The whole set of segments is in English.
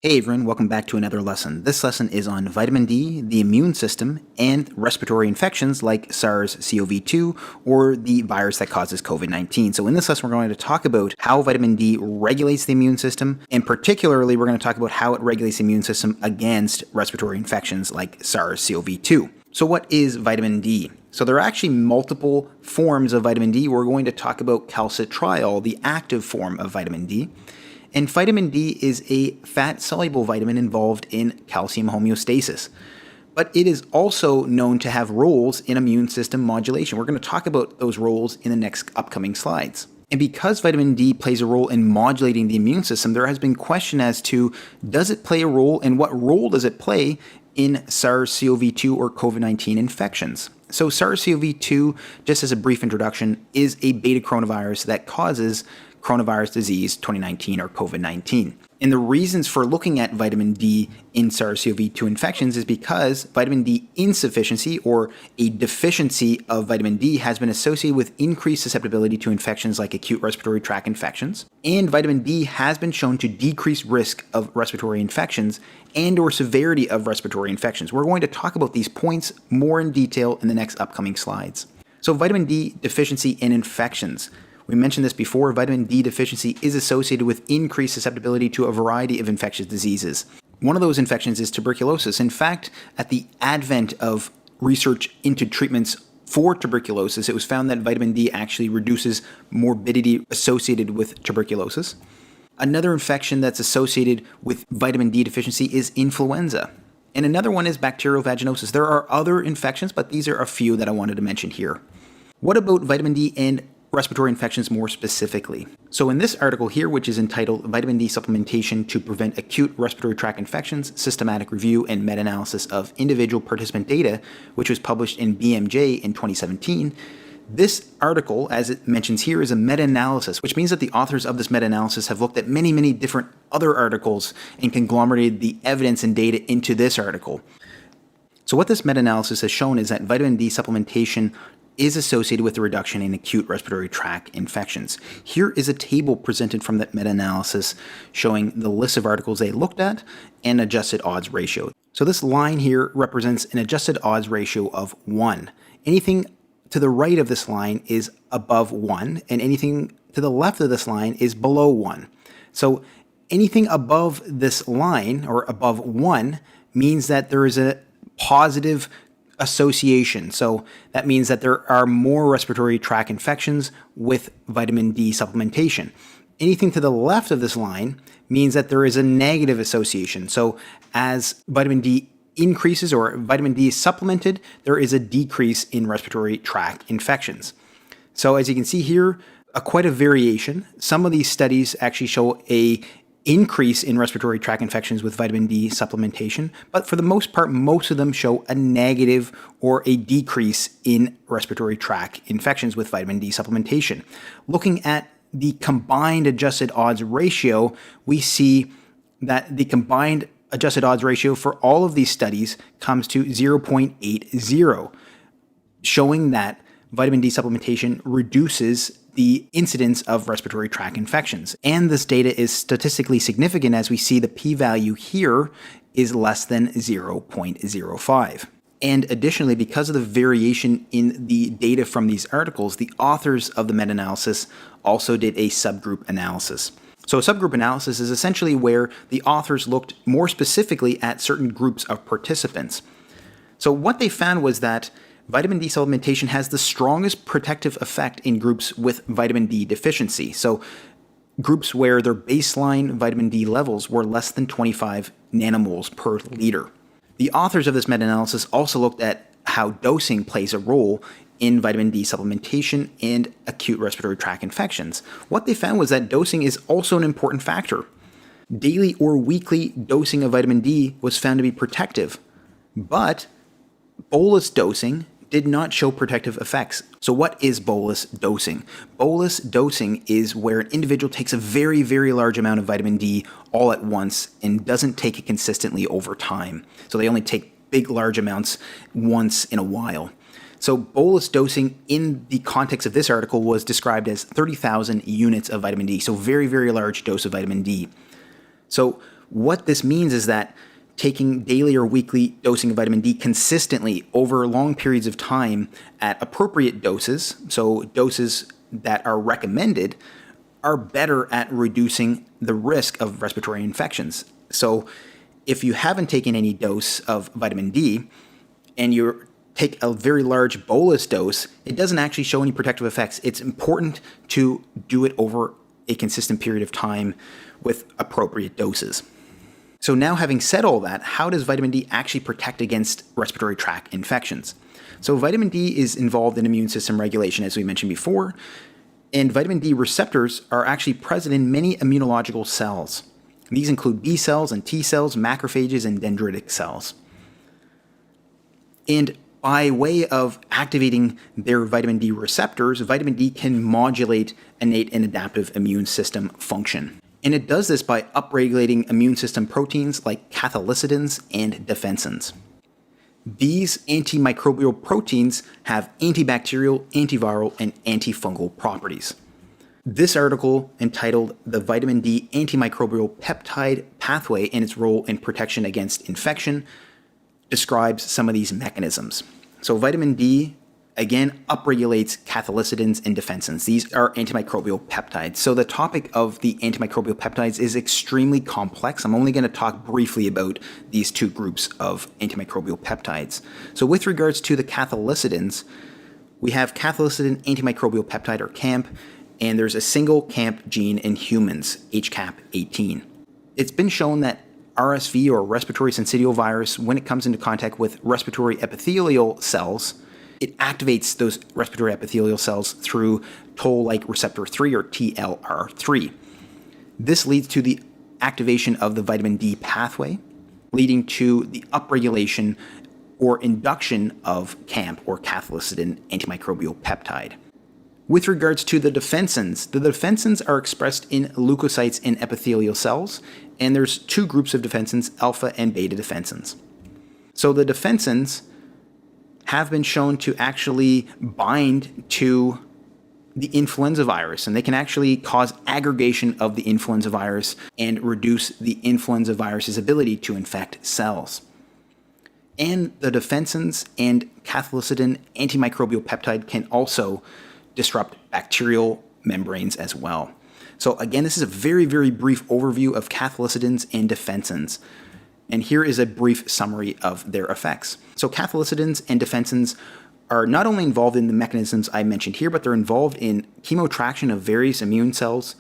Hey everyone, welcome back to another lesson. This lesson is on vitamin D, the immune system, and respiratory infections like SARS-CoV-2 or the virus that causes COVID-19. So in this lesson, we're going to talk about how vitamin D regulates the immune system, and particularly we're going to talk about how it regulates the immune system against respiratory infections like SARS-CoV-2. So what is vitamin D? So there are actually multiple forms of vitamin D. We're going to talk about calcitriol, the active form of vitamin D. And vitamin D is a fat-soluble vitamin involved in calcium homeostasis. But it is also known to have roles in immune system modulation. We're going to talk about those roles in the next upcoming slides. And because vitamin D plays a role in modulating the immune system, there has been question as to, does it play a role, and what role does it play in SARS-CoV-2 or COVID-19 infections? So SARS-CoV-2, just as a brief introduction, is a beta coronavirus that causes coronavirus disease 2019 or COVID-19. And the reasons for looking at vitamin D in SARS-CoV-2 infections is because vitamin D insufficiency or a deficiency of vitamin D has been associated with increased susceptibility to infections like acute respiratory tract infections. And vitamin D has been shown to decrease risk of respiratory infections and or severity of respiratory infections. We're going to talk about these points more in detail in the next upcoming slides. So vitamin D deficiency in infections. We mentioned this before, vitamin D deficiency is associated with increased susceptibility to a variety of infectious diseases. One of those infections is tuberculosis. In fact, at the advent of research into treatments for tuberculosis, it was found that vitamin D actually reduces morbidity associated with tuberculosis. Another infection that's associated with vitamin D deficiency is influenza. And another one is bacterial vaginosis. There are other infections, but these are a few that I wanted to mention here. What about vitamin D and respiratory infections more specifically? So in this article here, which is entitled Vitamin D Supplementation to Prevent Acute Respiratory Tract Infections, Systematic Review and Meta-Analysis of Individual Participant Data, which was published in BMJ in 2017, this article, as it mentions here, is a meta-analysis, which means that the authors of this meta-analysis have looked at many different other articles and conglomerated the evidence and data into this article. So what this meta-analysis has shown is that vitamin D supplementation is associated with a reduction in acute respiratory tract infections. Here is a table presented from that meta-analysis showing the list of articles they looked at and adjusted odds ratio. So this line here represents an adjusted odds ratio of 1. Anything to the right of this line is above 1, and anything to the left of this line is below 1. So anything above this line, or above 1, means that there is a positive association. So that means that there are more respiratory tract infections with vitamin D supplementation. Anything to the left of this line means that there is a negative association. So as vitamin D increases or vitamin D is supplemented, there is a decrease in respiratory tract infections. So as you can see here, quite a variation. Some of these studies actually show a increase in respiratory tract infections with vitamin D supplementation, but for the most part, most of them show a negative or a decrease in respiratory tract infections with vitamin D supplementation. Looking at the combined adjusted odds ratio, we see that the combined adjusted odds ratio for all of these studies comes to 0.80, showing that vitamin D supplementation reduces the incidence of respiratory tract infections. And this data is statistically significant as we see the p-value here is less than 0.05. And additionally, because of the variation in the data from these articles, the authors of the meta-analysis also did a subgroup analysis. So a subgroup analysis is essentially where the authors looked more specifically at certain groups of participants. So what they found was that vitamin D supplementation has the strongest protective effect in groups with vitamin D deficiency. So groups where their baseline vitamin D levels were less than 25 nanomoles per liter. The authors of this meta-analysis also looked at how dosing plays a role in vitamin D supplementation and acute respiratory tract infections. What they found was that dosing is also an important factor. Daily or weekly dosing of vitamin D was found to be protective, but bolus dosing did not show protective effects. So what is bolus dosing? Bolus dosing is where an individual takes a very large amount of vitamin D all at once and doesn't take it consistently over time. So they only take big, large amounts once in a while. So bolus dosing in the context of this article was described as 30,000 units of vitamin D. So very large dose of vitamin D. So What this means is that taking daily or weekly dosing of vitamin D consistently over long periods of time at appropriate doses, so doses that are recommended, are better at reducing the risk of respiratory infections. So if you haven't taken any dose of vitamin D and you take a very large bolus dose, it doesn't actually show any protective effects. It's important to do it over a consistent period of time with appropriate doses. So now, having said all that, how does vitamin D actually protect against respiratory tract infections? So vitamin D is involved in immune system regulation, as we mentioned before, and vitamin D receptors are actually present in many immunological cells. These include B cells and T cells, macrophages, and dendritic cells. And by way of activating their vitamin D receptors, vitamin D can modulate innate and adaptive immune system function. And it does this by upregulating immune system proteins like cathelicidins and defensins. These antimicrobial proteins have antibacterial, antiviral, and antifungal properties. This article, entitled "The Vitamin D Antimicrobial Peptide Pathway and Its Role in Protection Against Infection," describes some of these mechanisms. So vitamin D, again, upregulates cathelicidins and defensins. These are antimicrobial peptides. So the topic of the antimicrobial peptides is extremely complex. I'm only going to talk briefly about these two groups of antimicrobial peptides. So with regards to the cathelicidins, we have cathelicidin antimicrobial peptide, or CAMP, and there's a single CAMP gene in humans, HCAP18. It's been shown that RSV, or respiratory syncytial virus, when it comes into contact with respiratory epithelial cells, it activates those respiratory epithelial cells through toll-like receptor 3, or TLR3. This leads to the activation of the vitamin D pathway, leading to the upregulation or induction of CAMP, or cathelicidin antimicrobial peptide. With regards to the defensins are expressed in leukocytes in epithelial cells, and there's two groups of defensins, alpha and beta defensins. So the defensins have been shown to actually bind to the influenza virus, and they can actually cause aggregation of the influenza virus and reduce the influenza virus's ability to infect cells. And the defensins and cathelicidin antimicrobial peptide can also disrupt bacterial membranes as well. So again, this is a very, very brief overview of cathelicidins and defensins. And here is a brief summary of their effects. So cathelicidins and defensins are not only involved in the mechanisms I mentioned here, but they're involved in chemotraction of various immune cells.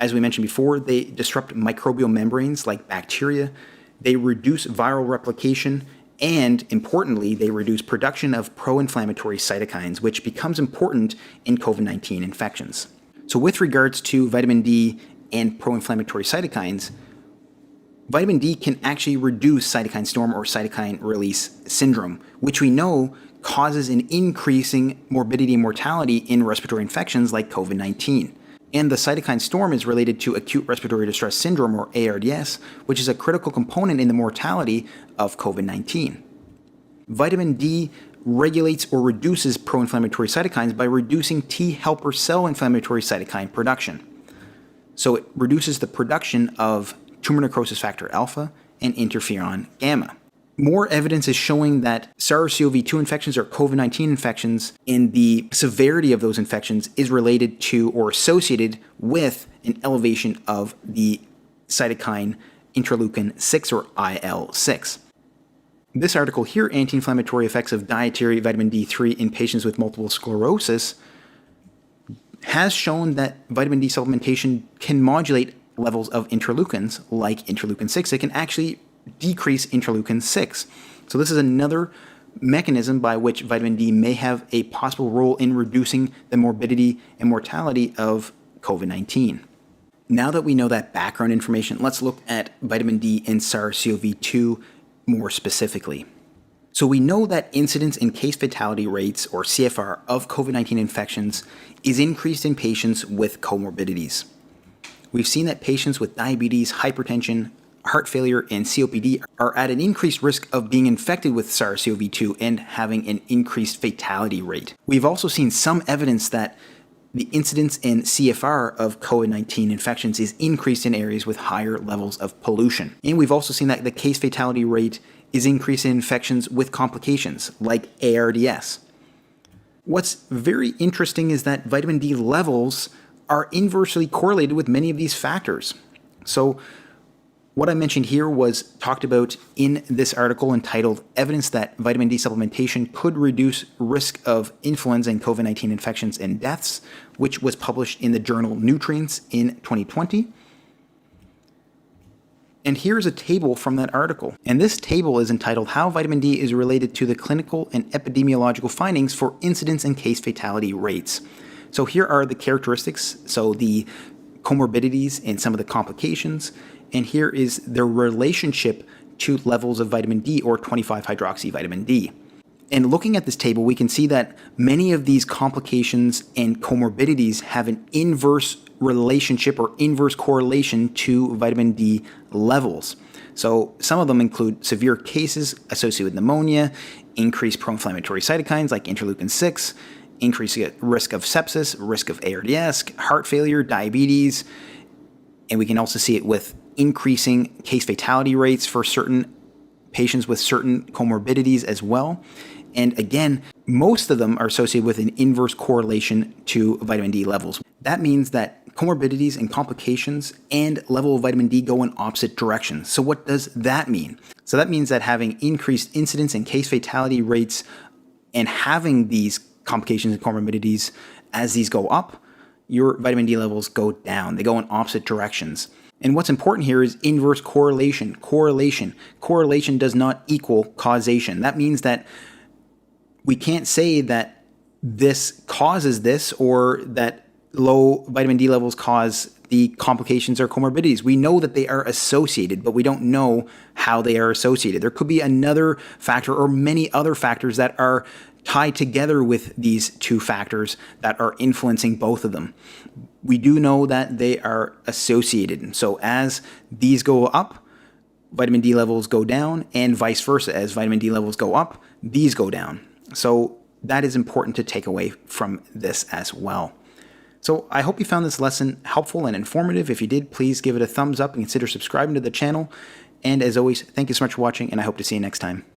As we mentioned before, they disrupt microbial membranes like bacteria. They reduce viral replication, and importantly, they reduce production of pro-inflammatory cytokines, which becomes important in COVID-19 infections. So with regards to vitamin D and pro-inflammatory cytokines, vitamin D can actually reduce cytokine storm or cytokine release syndrome, which we know causes an increasing morbidity and mortality in respiratory infections like COVID-19. And the cytokine storm is related to acute respiratory distress syndrome, or ARDS, which is a critical component in the mortality of COVID-19. Vitamin D regulates or reduces pro-inflammatory cytokines by reducing T helper cell inflammatory cytokine production. So it reduces the production of tumor necrosis factor alpha and interferon gamma. More evidence is showing that SARS-CoV-2 infections, or COVID-19 infections, and the severity of those infections is related to or associated with an elevation of the cytokine interleukin 6, or IL-6. This article here, Anti-Inflammatory Effects of Dietary Vitamin D3 in Patients with Multiple Sclerosis, has shown that vitamin D supplementation can modulate levels of interleukins like interleukin 6. It can actually decrease interleukin 6. So this is another mechanism by which vitamin D may have a possible role in reducing the morbidity and mortality of COVID-19. Now that we know that background information, let's look at vitamin D and SARS-CoV-2 more specifically. So we know that incidence and case fatality rates, or CFR, of COVID-19 infections is increased in patients with comorbidities. We've seen that patients with diabetes, hypertension, heart failure, and COPD are at an increased risk of being infected with SARS-CoV-2 and having an increased fatality rate. We've also seen some evidence that the incidence and CFR of COVID-19 infections is increased in areas with higher levels of pollution. And we've also seen that the case fatality rate is increased in infections with complications like ARDS. What's very interesting is that vitamin D levels are inversely correlated with many of these factors. So what I mentioned here was talked about in this article entitled Evidence that Vitamin D Supplementation Could Reduce Risk of Influenza and COVID-19 Infections and Deaths, which was published in the journal Nutrients in 2020. And here's a table from that article. And this table is entitled How Vitamin D is Related to the Clinical and Epidemiological Findings for Incidence and Case Fatality Rates. So here are the characteristics, so the comorbidities and some of the complications. And here is their relationship to levels of vitamin D or 25-hydroxy vitamin D. And looking at this table, we can see that many of these complications and comorbidities have an inverse relationship or inverse correlation to vitamin D levels. So some of them include severe cases associated with pneumonia, increased pro-inflammatory cytokines like interleukin-6, increased risk of sepsis, risk of ARDS, heart failure, diabetes, and we can also see it with increasing case fatality rates for certain patients with certain comorbidities as well. And again, most of them are associated with an inverse correlation to vitamin D levels. That means that comorbidities and complications and level of vitamin D go in opposite directions. So what does that mean? So that means that having increased incidence and case fatality rates and having these complications and comorbidities, as these go up, your vitamin D levels go down. They go in opposite directions. And what's important here is inverse correlation. Correlation does not equal causation. That means that we can't say that this causes this or that low vitamin D levels cause the complications or comorbidities. We know that they are associated, but we don't know how they are associated. There could be another factor or many other factors that are tied together with these two factors that are influencing both of them. We do know that they are associated. So as these go up, vitamin D levels go down, and vice versa. As vitamin D levels go up, these go down. So that is important to take away from this as well. So I hope you found this lesson helpful and informative. If you did, please give it a thumbs up and consider subscribing to the channel. And as always, thank you so much for watching, and I hope to see you next time.